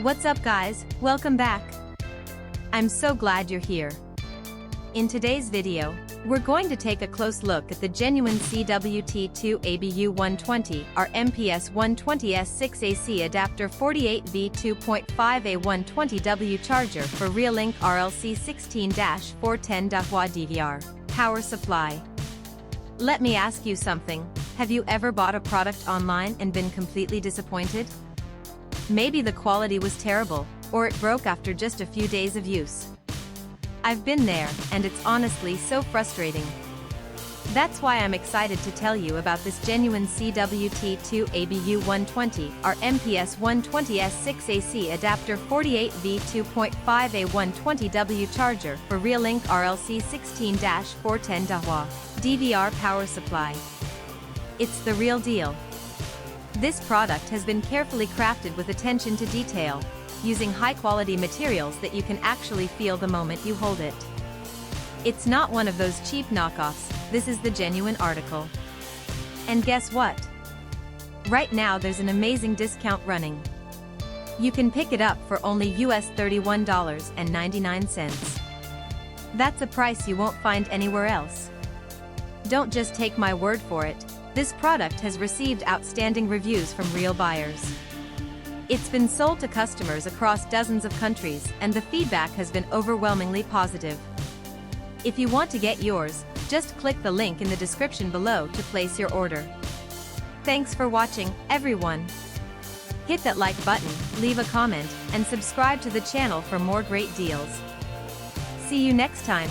What's up guys, welcome back. I'm so glad you're here. In today's video, we're going to take a close look at the genuine CWT 2ABU120R MPS120S-VI AC Adapter 48V 2.5A 120W charger for Reolink RLC 16-410 Dahua DVR power supply. Let me ask you something, have you ever bought a product online and been completely disappointed? Maybe the quality was terrible, or it broke after just a few days of use. I've been there, and it's honestly so frustrating. That's why I'm excited to tell you about this genuine CWT 2ABU120R MPS120S-VI AC Adapter 48V 2.5A 120W charger for Reolink RLC 16-410 Dahua DVR power supply. It's the real deal. This product has been carefully crafted with attention to detail, using high-quality materials that you can actually feel the moment you hold it. It's not one of those cheap knockoffs, this is the genuine article. And guess what? Right now there's an amazing discount running. You can pick it up for only US $31.99. That's a price you won't find anywhere else. Don't just take my word for it, this product has received outstanding reviews from real buyers. It's been sold to customers across dozens of countries, and the feedback has been overwhelmingly positive. If you want to get yours, just click the link in the description below to place your order. Thanks for watching, everyone. Hit that like button, leave a comment, and subscribe to the channel for more great deals. See you next time.